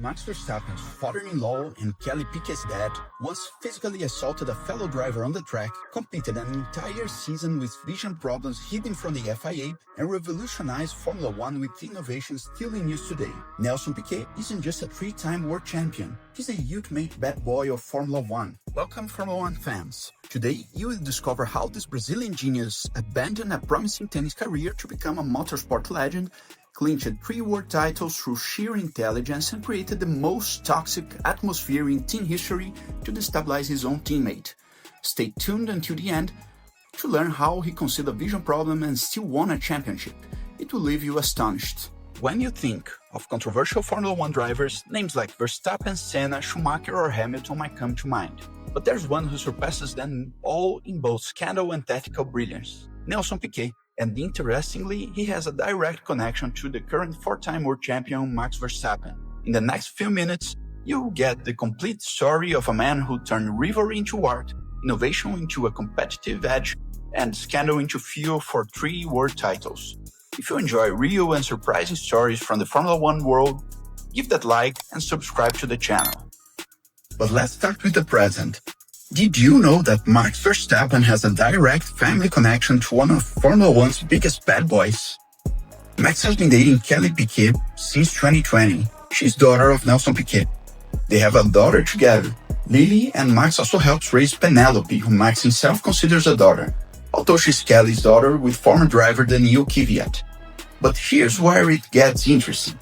Max Verstappen's father-in-law and Kelly Piquet's dad once physically assaulted a fellow driver on the track, completed an entire season with vision problems hidden from the FIA, and revolutionized Formula One with innovations still in use today. Nelson Piquet isn't just a three-time world champion, he's a ultimate bad boy of Formula One. Welcome, Formula One fans. Today, you will discover how this Brazilian genius abandoned a promising tennis career to become a motorsport legend, clinched 3 world titles through sheer intelligence, and created the most toxic atmosphere in team history to destabilize his own teammate. Stay tuned until the end to learn how he concealed a vision problem and still won a championship. It will leave you astonished. When you think of controversial Formula One drivers, names like Verstappen, Senna, Schumacher or Hamilton might come to mind. But there's one who surpasses them all in both scandal and tactical brilliance: Nelson Piquet. And interestingly, he has a direct connection to the current 4-time world champion Max Verstappen. In the next few minutes, you'll get the complete story of a man who turned rivalry into art, innovation into a competitive edge, and scandal into fuel for 3 world titles. If you enjoy real and surprising stories from the Formula One world, give that like and subscribe to the channel. But let's start with the present. Did you know that Max Verstappen has a direct family connection to one of Formula One's biggest bad boys? Max has been dating Kelly Piquet since 2020. She's daughter of Nelson Piquet. They have a daughter together, Lily, and Max also helps raise Penelope, who Max himself considers a daughter, although she's Kelly's daughter with former driver Daniil Kvyat. But here's where it gets interesting.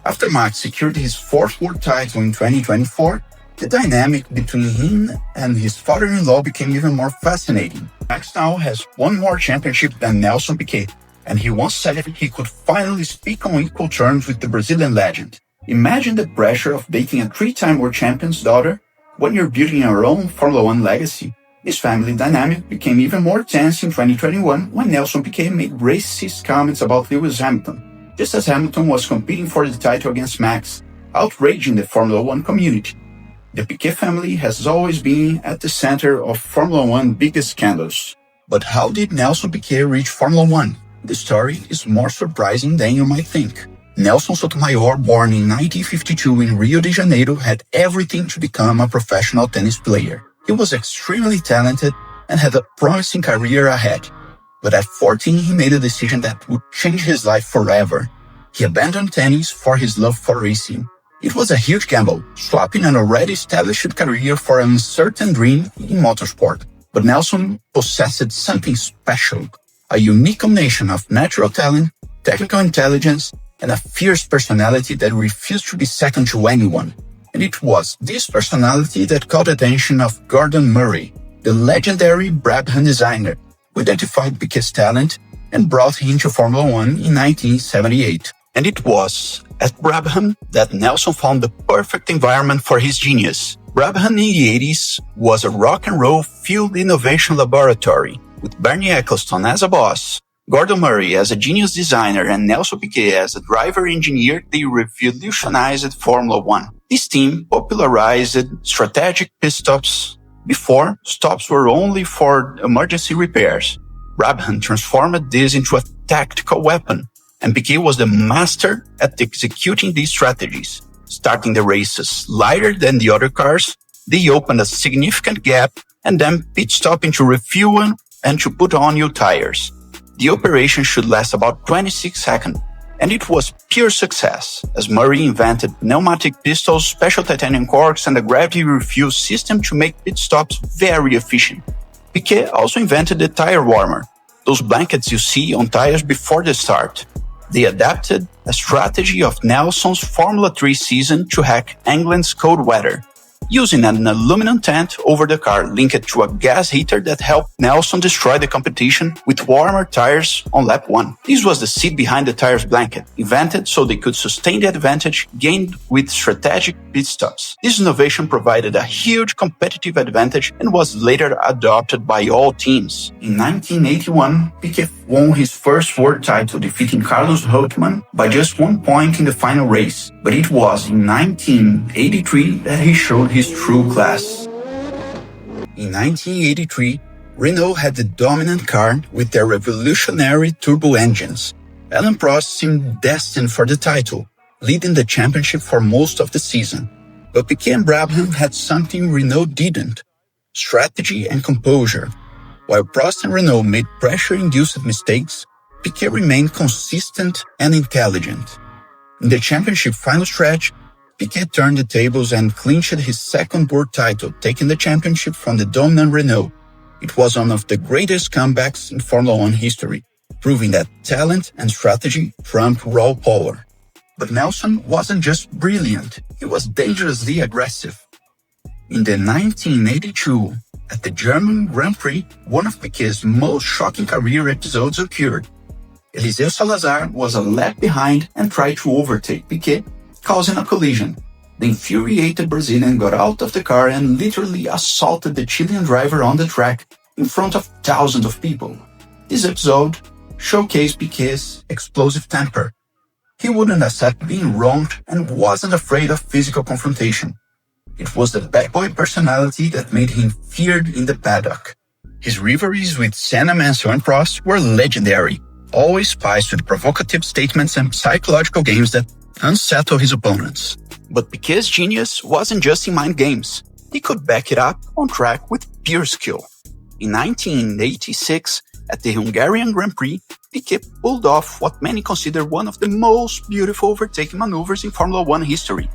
After Max secured his 4th world title in 2024, the dynamic between him and his father-in-law became even more fascinating. Max now has 1 more championship than Nelson Piquet, and he once said he could finally speak on equal terms with the Brazilian legend. Imagine the pressure of dating a 3-time world champion's daughter when you're building your own Formula One legacy. This family dynamic became even more tense in 2021 when Nelson Piquet made racist comments about Lewis Hamilton, just as Hamilton was competing for the title against Max, outraging the Formula One community. The Piquet family has always been at the center of Formula One's biggest scandals. But how did Nelson Piquet reach Formula One? The story is more surprising than you might think. Nelson Sotomayor, born in 1952 in Rio de Janeiro, had everything to become a professional tennis player. He was extremely talented and had a promising career ahead. But at 14, he made a decision that would change his life forever. He abandoned tennis for his love for racing. It was a huge gamble, swapping an already established career for an uncertain dream in motorsport. But Nelson possessed something special, a unique combination of natural talent, technical intelligence, and a fierce personality that refused to be second to anyone. And it was this personality that caught the attention of Gordon Murray, the legendary Brabham designer, who identified Piquet's talent and brought him to Formula One in 1978. And it was at Brabham that Nelson found the perfect environment for his genius. Brabham in the 80s was a rock and roll field innovation laboratory, with Bernie Ecclestone as a boss, Gordon Murray as a genius designer, and Nelson Piquet as a driver engineer. They revolutionized Formula One. This team popularized strategic pit stops. Before, stops were only for emergency repairs. Brabham transformed this into a tactical weapon, and Piquet was the master at executing these strategies. Starting the races lighter than the other cars, they opened a significant gap and then pit stopping to refuel and to put on new tires. The operation should last about 26 seconds, and it was pure success, as Murray invented pneumatic pistols, special titanium corks, and a gravity refuel system to make pit stops very efficient. Piquet also invented the tire warmer, those blankets you see on tires before the start. They adapted a strategy of Nelson's Formula 3 season to hack England's cold weather, using an aluminum tent over the car linked to a gas heater that helped Nelson destroy the competition with warmer tires on lap 1. This was the seed behind the tires blanket, invented so they could sustain the advantage gained with strategic pit stops. This innovation provided a huge competitive advantage and was later adopted by all teams. In 1981, Piquet won his first world title, defeating Carlos Reutemann by just 1 point in the final race. But it was in 1983 that he showed his true class. In 1983, Renault had the dominant car with their revolutionary turbo engines. Alain Prost seemed destined for the title, leading the championship for most of the season. But Piquet and Brabham had something Renault didn't: strategy and composure. While Prost and Renault made pressure-induced mistakes, Piquet remained consistent and intelligent. In the championship final stretch, Piquet turned the tables and clinched his second world title, taking the championship from the dominant Renault. It was one of the greatest comebacks in Formula One history, proving that talent and strategy trump raw power. But Nelson wasn't just brilliant, he was dangerously aggressive. In the 1982, at the German Grand Prix, one of Piquet's most shocking career episodes occurred. Eliseu Salazar was a lap behind and tried to overtake Piquet, causing a collision. The infuriated Brazilian got out of the car and literally assaulted the Chilean driver on the track in front of thousands of people. This episode showcased Piquet's explosive temper. He wouldn't accept being wronged and wasn't afraid of physical confrontation. It was the bad boy personality that made him feared in the paddock. His rivalries with Senna, Mansell, and Prost were legendary, always spiced with provocative statements and psychological games that unsettle his opponents. But Piquet's genius wasn't just in mind games. He could back it up on track with pure skill. In 1986, at the Hungarian Grand Prix, Piquet pulled off what many consider one of the most beautiful overtaking maneuvers in Formula One history.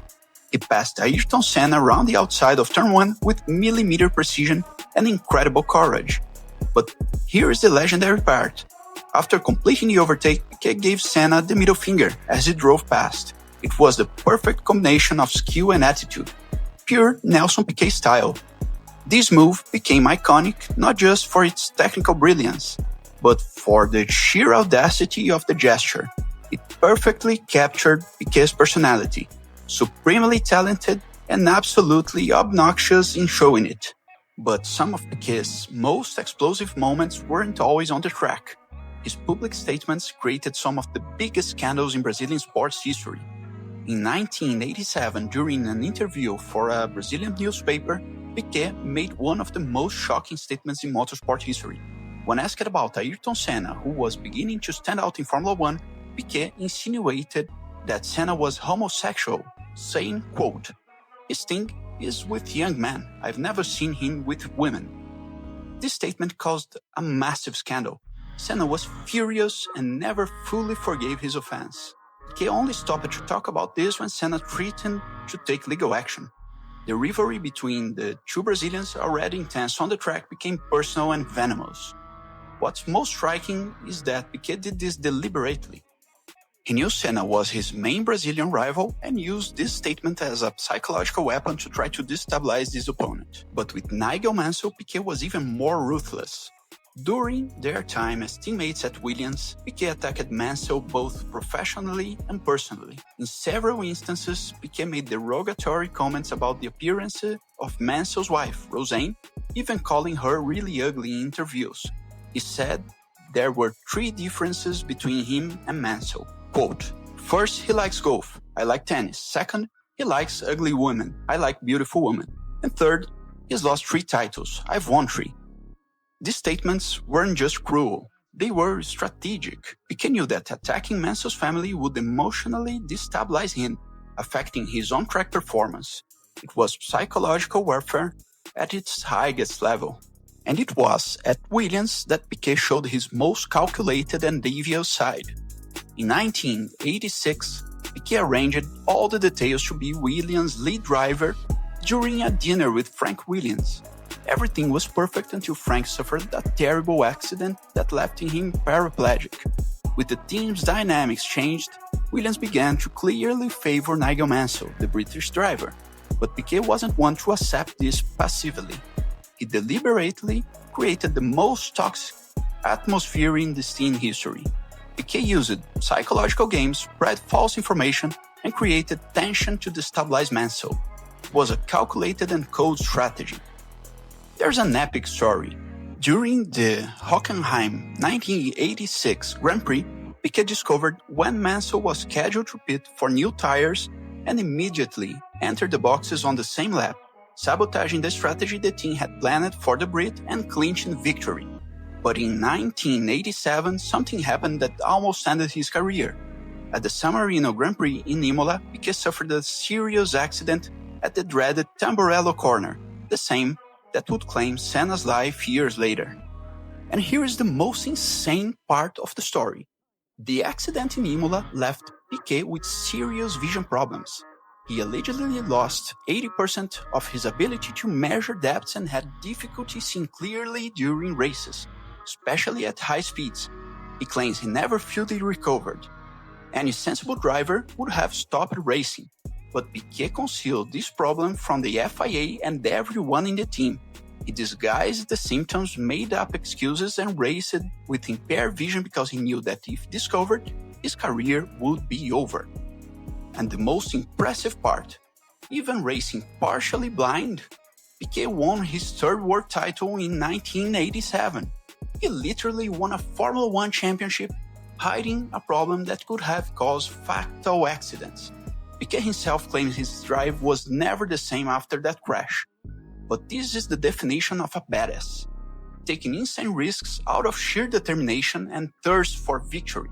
He passed Ayrton Senna around the outside of turn 1 with millimeter precision and incredible courage. But here is the legendary part. After completing the overtake, Piquet gave Senna the middle finger as he drove past. It was the perfect combination of skill and attitude, pure Nelson Piquet style. This move became iconic not just for its technical brilliance, but for the sheer audacity of the gesture. It perfectly captured Piquet's personality, supremely talented and absolutely obnoxious in showing it. But some of Piquet's most explosive moments weren't always on the track. His public statements created some of the biggest scandals in Brazilian sports history. In 1987, during an interview for a Brazilian newspaper, Piquet made one of the most shocking statements in motorsport history. When asked about Ayrton Senna, who was beginning to stand out in Formula One, Piquet insinuated that Senna was homosexual, saying, quote, "His thing is with young men. I've never seen him with women." This statement caused a massive scandal. Senna was furious and never fully forgave his offense. Piquet only stopped to talk about this when Senna threatened to take legal action. The rivalry between the two Brazilians, already intense on the track, became personal and venomous. What's most striking is that Piquet did this deliberately. He knew Senna was his main Brazilian rival and used this statement as a psychological weapon to try to destabilize his opponent. But with Nigel Mansell, Piquet was even more ruthless. During their time as teammates at Williams, Piquet attacked Mansell both professionally and personally. In several instances, Piquet made derogatory comments about the appearance of Mansell's wife, Roseanne, even calling her really ugly in interviews. He said there were 3 differences between him and Mansell. Quote, "First, he likes golf. I like tennis. Second, he likes ugly women. I like beautiful women. And third, he's lost 3 titles. I've won 3. These statements weren't just cruel, they were strategic. Piquet knew that attacking Mansell's family would emotionally destabilize him, affecting his on-track performance. It was psychological warfare at its highest level. And it was at Williams that Piquet showed his most calculated and devious side. In 1986, Piquet arranged all the details to be Williams' lead driver during a dinner with Frank Williams. Everything was perfect until Frank suffered a terrible accident that left him paraplegic. With the team's dynamics changed, Williams began to clearly favor Nigel Mansell, the British driver. But Piquet wasn't one to accept this passively. He deliberately created the most toxic atmosphere in this team history. Piquet used psychological games, spread false information, and created tension to destabilize Mansell. It was a calculated and cold strategy. There's an epic story. During the Hockenheim 1986 Grand Prix, Piquet discovered when Mansell was scheduled to pit for new tires and immediately entered the boxes on the same lap, sabotaging the strategy the team had planned for the Brit and clinching victory. But in 1987, something happened that almost ended his career. At the San Marino Grand Prix in Imola, Piquet suffered a serious accident at the dreaded Tamburello corner, the same that would claim Senna's life years later. And here is the most insane part of the story. The accident in Imola left Piquet with serious vision problems. He allegedly lost 80% of his ability to measure depths and had difficulty seeing clearly during races, especially at high speeds. He claims he never fully recovered. Any sensible driver would have stopped racing, but Piquet concealed this problem from the FIA and everyone in the team. He disguised the symptoms, made up excuses, and raced with impaired vision because he knew that if discovered, his career would be over. And the most impressive part, even racing partially blind, Piquet won his third world title in 1987. He literally won a Formula One championship, hiding a problem that could have caused fatal accidents. Piquet himself claims his drive was never the same after that crash. But this is the definition of a badass, taking insane risks out of sheer determination and thirst for victory.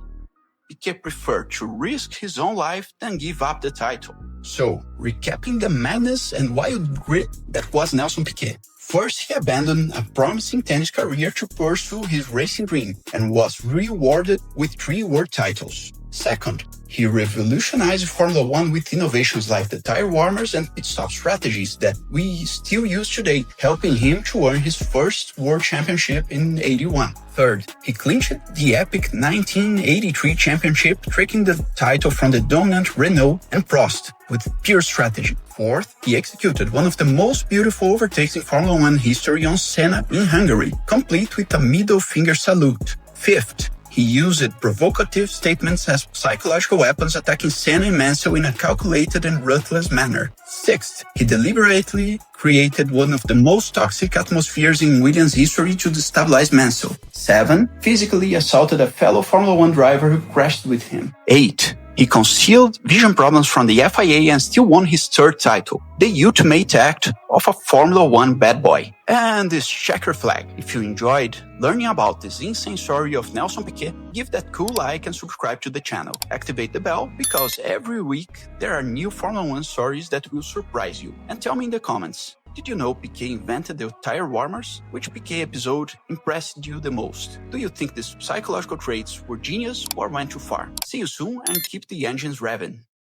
Piquet preferred to risk his own life than give up the title. So, recapping the madness and wild grit that was Nelson Piquet. First, he abandoned a promising tennis career to pursue his racing dream and was rewarded with 3 world titles. Second, he revolutionized Formula One with innovations like the tire warmers and pit stop strategies that we still use today, helping him to earn his first world championship in '81. Third, he clinched the epic 1983 championship, taking the title from the dominant Renault and Prost with pure strategy. Fourth, he executed one of the most beautiful overtakes in Formula One history on Senna in Hungary, complete with a middle finger salute. Fifth, he used provocative statements as psychological weapons, attacking Senna and Mansell in a calculated and ruthless manner. Sixth, he deliberately created one of the most toxic atmospheres in Williams' history to destabilize Mansell. 7. Physically assaulted a fellow Formula One driver who crashed with him. 8. He concealed vision problems from the FIA and still won his third title, the ultimate act of a Formula One bad boy. And this checker flag. If you enjoyed learning about this insane story of Nelson Piquet, give that cool like and subscribe to the channel. Activate the bell because every week there are new Formula One stories that will surprise you. And tell me in the comments, did you know Piquet invented the tire warmers? Which Piquet episode impressed you the most? Do you think these psychological traits were genius or went too far? See you soon and keep the engines revving.